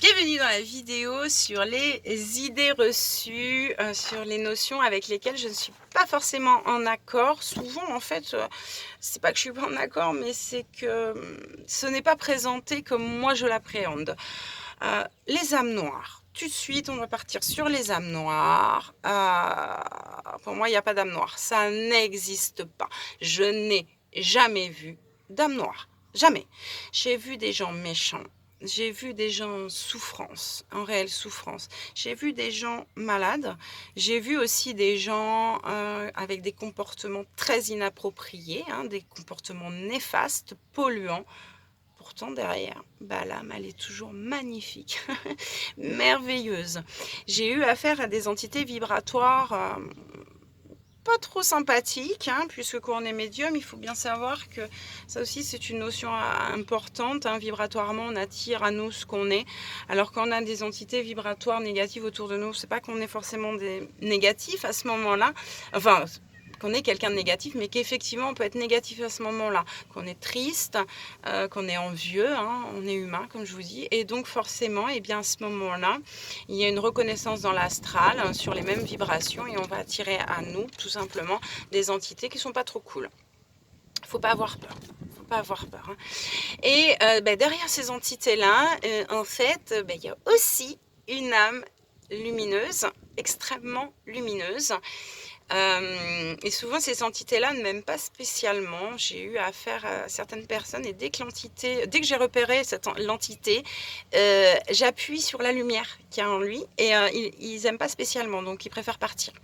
Bienvenue dans la vidéo sur les idées reçues, sur les notions avec lesquelles je ne suis pas forcément en accord. Souvent, en fait, c'est pas que je suis pas en accord, mais c'est que ce n'est pas présenté comme moi je l'appréhende. Les âmes noires. Tout de suite, on va partir sur les âmes noires. Pour moi, il n'y a pas d'âme noire. Ça n'existe pas. Je n'ai jamais vu d'âme noire. Jamais. J'ai vu des gens méchants. J'ai vu des gens en souffrance, en réelle souffrance. J'ai vu des gens malades. J'ai vu aussi des gens avec des comportements très inappropriés, des comportements néfastes, polluants. Pourtant, derrière, l'âme, elle est toujours magnifique, merveilleuse. J'ai eu affaire à des entités vibratoires pas trop sympathiques, puisque quand on est médium, il faut bien savoir que ça aussi, c'est une notion importante. Vibratoirement, on attire à nous ce qu'on est. Alors quand on a des entités vibratoires négatives autour de nous, c'est pas qu'on est forcément des négatifs à ce moment-là. Enfin, qu'on est quelqu'un de négatif, mais qu'effectivement on peut être négatif à ce moment-là, qu'on est triste, qu'on est envieux, on est humain comme je vous dis, et donc forcément, bien à ce moment-là, il y a une reconnaissance dans l'astral sur les mêmes vibrations et on va attirer à nous tout simplement des entités qui sont pas trop cool. Faut pas avoir peur. Faut pas avoir peur. Et derrière ces entités-là, en fait, il y a aussi une âme lumineuse, extrêmement lumineuse. Et souvent, ces entités-là ne m'aiment pas spécialement. J'ai eu affaire à certaines personnes et dès que j'ai repéré l'entité, j'appuie sur la lumière qu'il y a en lui et ils n'aiment pas spécialement, donc ils préfèrent partir.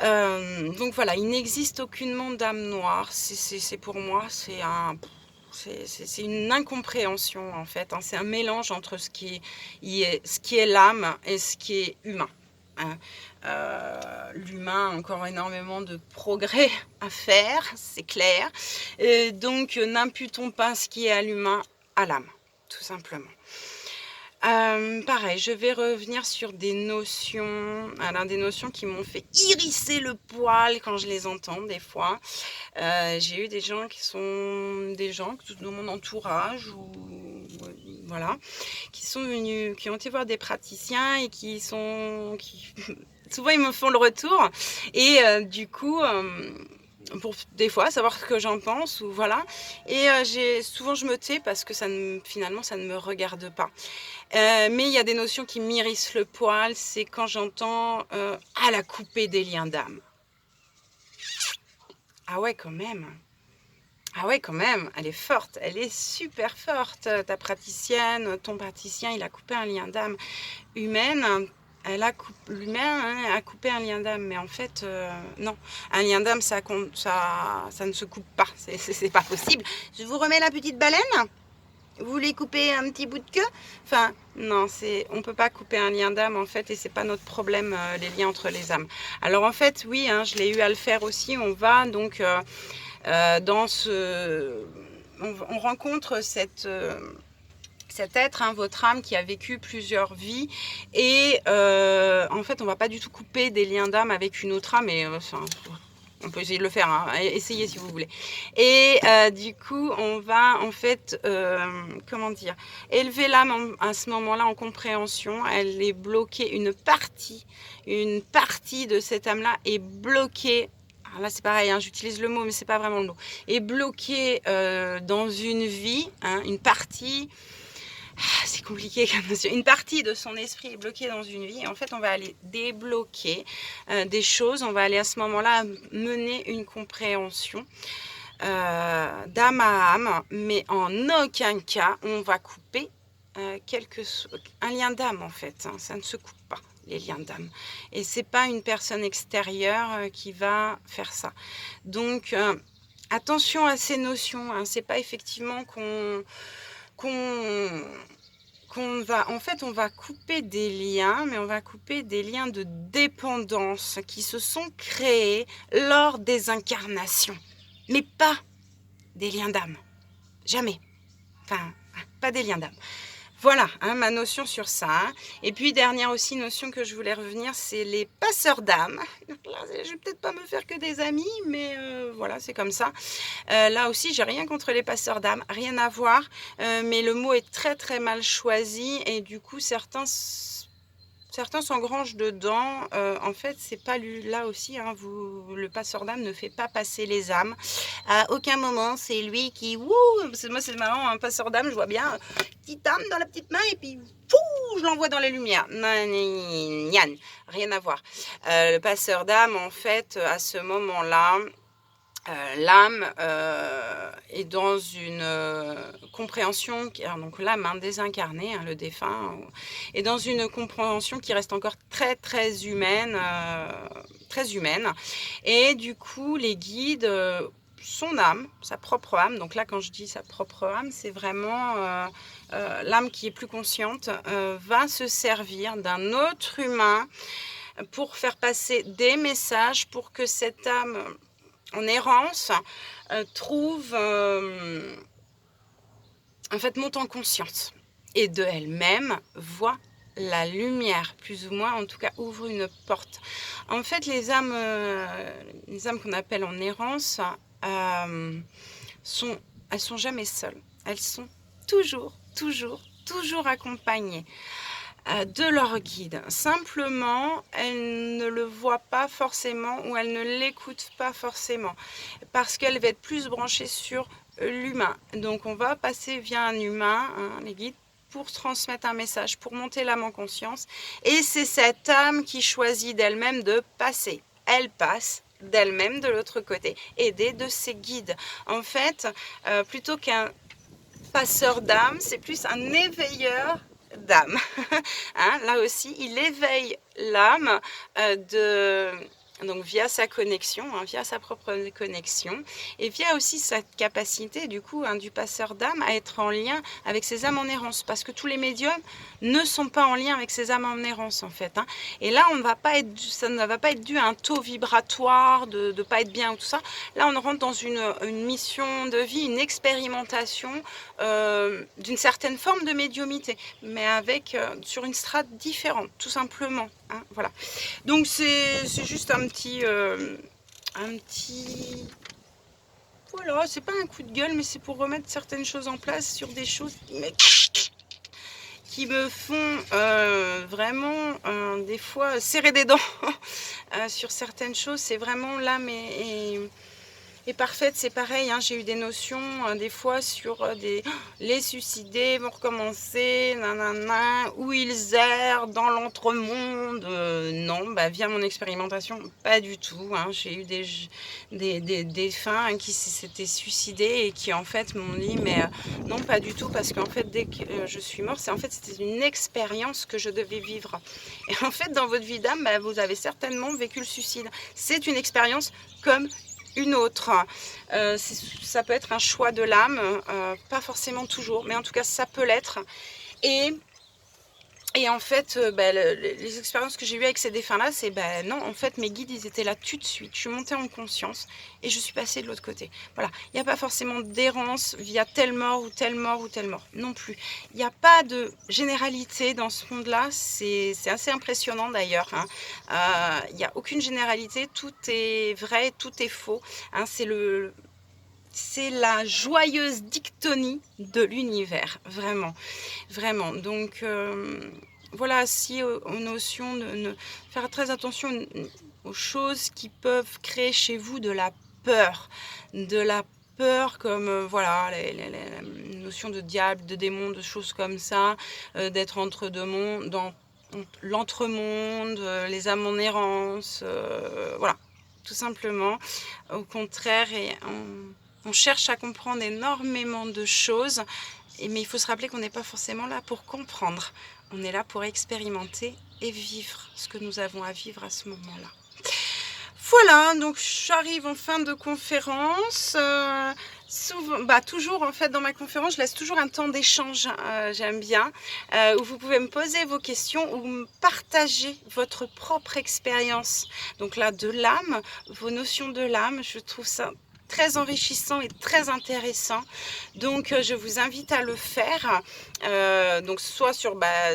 Donc voilà, il n'existe aucunement d'âme noire. C'est pour moi, c'est une incompréhension en fait. C'est un mélange entre ce qui est l'âme et ce qui est humain. L'humain a encore énormément de progrès à faire, c'est clair. Donc n'imputons pas ce qui est à l'humain à l'âme, tout simplement. Pareil, je vais revenir sur des notions, des notions qui m'ont fait hérisser le poil quand je les entends des fois. J'ai eu des gens qui sont dans mon entourage voilà, qui sont venus, qui ont été voir des praticiens et souvent ils me font le retour et du coup pour des fois savoir ce que j'en pense ou voilà, et souvent je me tais parce que finalement ça ne me regarde pas. Mais il y a des notions qui m'hérissent le poil, c'est quand j'entends à la couper des liens d'âme. Ah ouais, quand même. Ah ouais, quand même, elle est forte, elle est super forte. Ta praticienne, ton praticien, il a coupé un lien d'âme humaine. L'humain a coupé un lien d'âme, mais en fait, non. Un lien d'âme, ça ne se coupe pas, c'est pas possible. Je vous remets la petite baleine. Vous voulez couper un petit bout de queue? Enfin, non, on peut pas couper un lien d'âme en fait, et c'est pas notre problème, les liens entre les âmes. Alors en fait, oui, je l'ai eu à le faire aussi. On va donc on rencontre cet être, votre âme qui a vécu plusieurs vies, et en fait, on va pas du tout couper des liens d'âme avec une autre âme, et on peut essayer de le faire, essayez si vous voulez. Et du coup, on va en fait, comment dire, élever l'âme à ce moment-là en compréhension. Elle est bloquée, une partie de cette âme-là est bloquée. Alors là, c'est pareil, j'utilise le mot, mais c'est pas vraiment le mot. Est bloquée dans une vie, une partie. C'est compliqué comme notion. Une partie de son esprit est bloquée dans une vie, et en fait on va aller débloquer des choses, on va aller à ce moment-là mener une compréhension d'âme à âme, mais en aucun cas on va couper un lien d'âme en fait, ça ne se coupe pas les liens d'âme, et c'est pas une personne extérieure qui va faire ça. Donc attention à ces notions, c'est pas effectivement on va couper des liens, mais on va couper des liens de dépendance qui se sont créés lors des incarnations, mais pas des liens d'âme, jamais, enfin, pas des liens d'âme. Voilà, hein, ma notion sur ça, hein. Et puis dernière aussi notion que je voulais revenir, c'est les passeurs d'âme. Là, je vais peut-être pas me faire que des amis, mais voilà, c'est comme ça. Là aussi, j'ai rien contre les passeurs d'âme, rien à voir, mais le mot est très, très mal choisi et du coup certains s'engrangent dedans. En fait, c'est pas lui là aussi, hein, le passeur d'âme ne fait pas passer les âmes. À aucun moment, c'est lui qui moi c'est marrant, un passeur d'âme, je vois bien, petite âme dans la petite main et puis je l'envoie dans les lumières. Nan, rien à voir. Le passeur d'âme, en fait, à ce moment-là, l'âme est dans une compréhension, donc l'âme, hein, désincarnée, hein, le défunt, est dans une compréhension qui reste encore très très humaine, et du coup les guides, son âme, sa propre âme, donc là quand je dis sa propre âme, c'est vraiment l'âme qui est plus consciente, va se servir d'un autre humain pour faire passer des messages pour que cette âme en errance trouve, en fait, monte en conscience et de elle-même voit la lumière, plus ou moins, en tout cas ouvre une porte. En fait, les âmes qu'on appelle en errance, elles sont jamais seules. Elles sont toujours accompagnées de leur guide. Simplement, elles ne le voient pas forcément ou elles ne l'écoutent pas forcément parce qu'elle va être plus branchée sur l'humain. Donc on va passer via un humain, hein, les guides, pour transmettre un message, pour monter l'âme en conscience. Et c'est cette âme qui choisit d'elle-même de passer. Elle passe d'elle-même de l'autre côté, aidée de ses guides. En fait, plutôt qu'un passeur d'âme, c'est plus un éveilleur d'âme. Hein, là aussi, il éveille l'âme donc via sa connexion, hein, via sa propre connexion, et via aussi sa capacité, du coup, hein, du passeur d'âme à être en lien avec ses âmes en errance, parce que tous les médiums ne sont pas en lien avec ces âmes en errance, en fait. Hein. Et là, ça ne va pas être dû à un taux vibratoire, de ne pas être bien ou tout ça. Là, on rentre dans une mission de vie, une expérimentation d'une certaine forme de médiumité, mais sur une strate différente, tout simplement. Hein, voilà. Donc c'est juste un petit voilà, c'est pas un coup de gueule, mais c'est pour remettre certaines choses en place sur des choses qui me font vraiment des fois serrer des dents sur certaines choses. C'est vraiment l'âme et parfaite, c'est pareil, hein, j'ai eu des notions des fois sur les suicidés vont recommencer, nanana, où ils errent dans l'entremonde. Non, bah, via mon expérimentation, pas du tout. Hein. J'ai eu des défunts, hein, qui s'étaient suicidés et qui en fait m'ont dit mais non, pas du tout, parce qu'en fait dès que je suis morte, c'était une expérience que je devais vivre. Et en fait dans votre vie d'âme, bah, vous avez certainement vécu le suicide. C'est une expérience comme une autre. Ça peut être un choix de l'âme, pas forcément toujours, mais en tout cas ça peut l'être. Et en fait, les expériences que j'ai eues avec ces défunts-là, c'est non, en fait, mes guides, ils étaient là tout de suite. Je suis montée en conscience et je suis passée de l'autre côté. Voilà, il n'y a pas forcément d'errance via telle mort ou telle mort ou telle mort, non plus. Il n'y a pas de généralité dans ce monde-là, c'est assez impressionnant d'ailleurs. Hein. Il n'y a aucune généralité, tout est vrai, tout est faux. Hein, c'est la joyeuse dictonie de l'univers, vraiment, vraiment. Donc voilà, si aux notions de faire très attention aux choses qui peuvent créer chez vous de la peur comme voilà les notions de diable, de démon, de choses comme ça, d'être entre deux mondes, dans l'entremonde, les âmes en errance, voilà, tout simplement. Au contraire, on cherche à comprendre énormément de choses, mais il faut se rappeler qu'on n'est pas forcément là pour comprendre. On est là pour expérimenter et vivre ce que nous avons à vivre à ce moment-là. Voilà, donc j'arrive en fin de conférence. Toujours en fait dans ma conférence, je laisse toujours un temps d'échange, j'aime bien, où vous pouvez me poser vos questions ou me partager votre propre expérience. Donc là, de l'âme, vos notions de l'âme, je trouve ça très enrichissant et très intéressant. Donc je vous invite à le faire, donc soit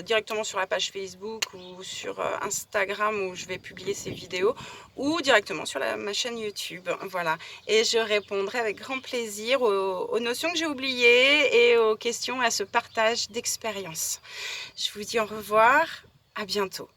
directement sur la page Facebook ou sur Instagram où je vais publier ces vidéos, ou directement sur ma chaîne YouTube. Voilà, et je répondrai avec grand plaisir aux notions que j'ai oubliées et aux questions, à ce partage d'expérience. Je vous dis au revoir, à bientôt.